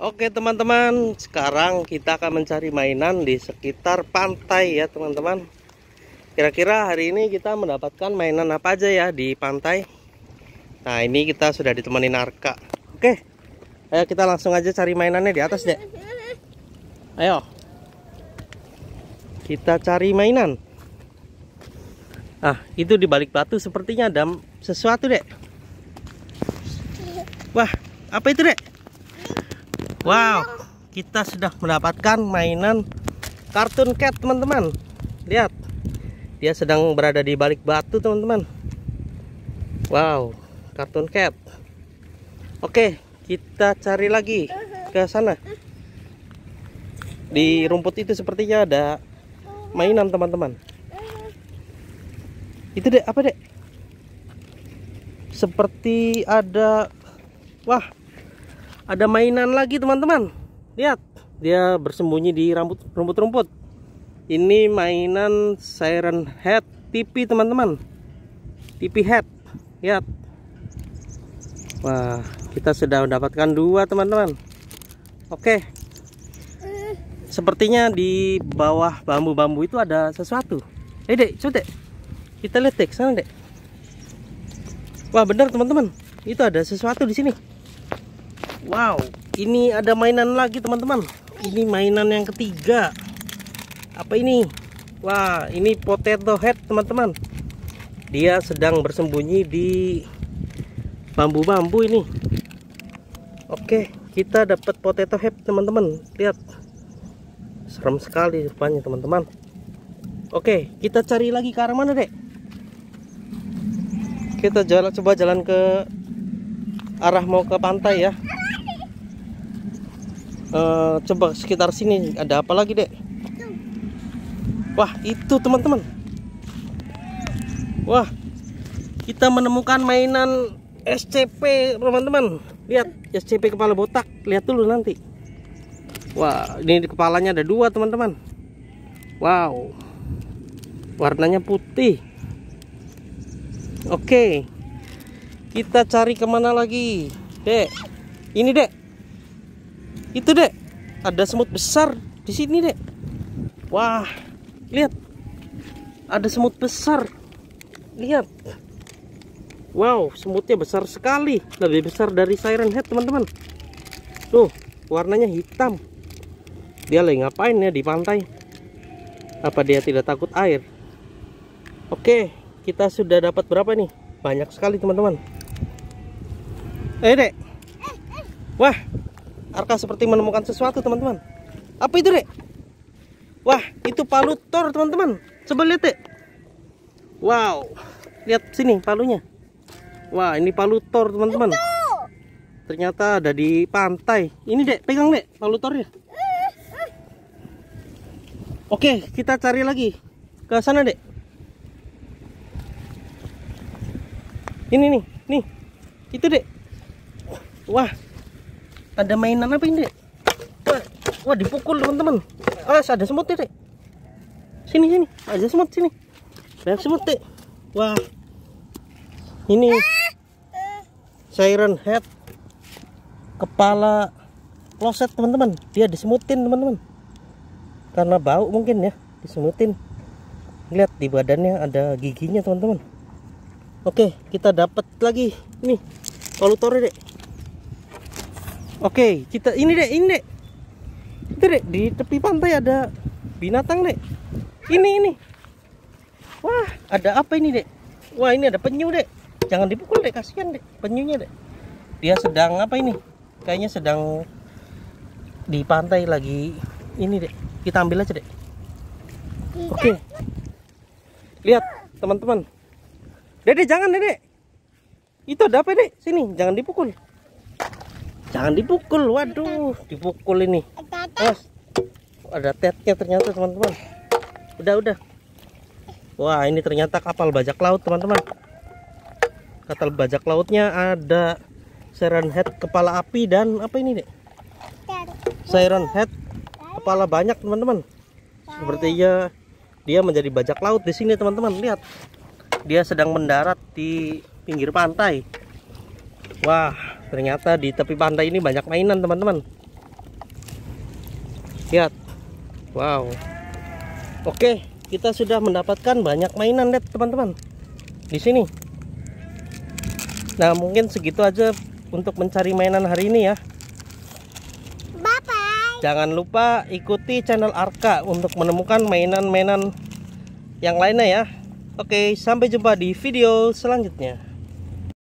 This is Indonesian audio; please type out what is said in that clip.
Oke teman-teman, sekarang kita akan mencari mainan di sekitar pantai ya teman-teman. Kira-kira hari ini kita mendapatkan mainan apa aja ya di pantai. Nah ini kita sudah ditemani Narka. Oke, ayo kita langsung aja cari mainannya di atas dek. Ayo, kita cari mainan. Ah, itu di balik batu sepertinya ada sesuatu dek. Wah, apa itu dek? Wow, kita sudah mendapatkan mainan Cartoon Cat teman-teman. Lihat, dia sedang berada di balik batu teman-teman. Wow, Cartoon Cat. Oke, kita cari lagi ke sana. Di rumput itu sepertinya ada mainan teman-teman. Itu dek, apa dek? Seperti ada, wah, ada mainan lagi teman-teman. Lihat, dia bersembunyi di rumput-rumput. Ini mainan Siren Head TV teman-teman. TV Head. Lihat. Wah, kita sudah mendapatkan dua teman-teman. Oke. Sepertinya di bawah bambu-bambu itu ada sesuatu. Dek, coba dek. Kita lihat dek, sana dek. Wah, benar teman-teman. Itu ada sesuatu di sini. Wow, ini ada mainan lagi teman-teman. Ini mainan yang ketiga. Apa ini? Wah, ini Potato Head teman-teman. Dia sedang bersembunyi di bambu-bambu ini. Oke, kita dapat Potato Head teman-teman. Lihat, serem sekali rupanya teman-teman. Oke, kita cari lagi ke arah mana dek? Kita coba jalan ke arah mau ke pantai ya. Coba sekitar sini ada apa lagi dek? Wah, itu teman-teman. Wah, kita menemukan mainan SCP teman-teman. Lihat, SCP kepala botak. Lihat dulu nanti. Wah, ini di kepalanya ada dua teman-teman. Wow, warnanya putih. Oke, kita cari kemana lagi dek? Ini dek, itu dek, ada semut besar di sini dek. Wah, lihat, ada semut besar. Lihat, wow, semutnya besar sekali, lebih besar dari Siren Head teman-teman. Tuh, warnanya hitam. Dia lagi ngapain ya di pantai? Apa dia tidak takut air? Oke, kita sudah dapat berapa nih? Banyak sekali teman-teman. Dek, wah, Arka seperti menemukan sesuatu teman-teman. Apa itu dek? Wah, itu palu Thor teman-teman. Coba lihat dek. Wow, lihat sini palunya. Wah, ini palu Thor teman-teman. Ternyata ada di pantai. Ini dek, pegang dek palu Thornya. Oke, kita cari lagi ke sana dek. Ini nih, itu dek. Wah, ada mainan apa ini dek? Wah, dipukul teman-teman. Ada semut dek. Sini, ada semut sini. Banyak semut dek. Wah, ini Siren Head kepala kloset teman-teman. Dia disemutin teman-teman. Karena bau mungkin ya, disemutin. Lihat di badannya ada giginya teman-teman. Oke, kita dapat lagi nih polutornya dek. Oke, kita ini dek. Itu dek, di tepi pantai ada binatang dek. Ini. Wah, ada apa ini dek? Wah, ini ada penyu dek. Jangan dipukul dek, kasihan dek penyunya dek. Dia sedang apa ini? Kayaknya sedang di pantai lagi ini dek. Kita ambil aja dek. Oke. Lihat teman-teman. Dede, jangan dede. Itu ada apa dek? Sini, jangan dipukul. Jangan dipukul. Waduh, dipukul ini. Ada tetnya ternyata teman-teman. Udah. Wah, ini ternyata kapal bajak laut teman-teman. Kapal bajak lautnya ada Siren Head kepala api dan apa ini dek? Siren Head kepala banyak teman-teman. Sepertinya dia menjadi bajak laut di sini teman-teman. Lihat, dia sedang mendarat di pinggir pantai. Wah, ternyata di tepi pantai ini banyak mainan teman-teman. Lihat. Wow. Oke, kita sudah mendapatkan banyak mainan deh teman-teman di sini. Nah, mungkin segitu aja untuk mencari mainan hari ini ya. Bye-bye. Jangan lupa ikuti channel Arka untuk menemukan mainan-mainan yang lainnya ya. Oke, sampai jumpa di video selanjutnya.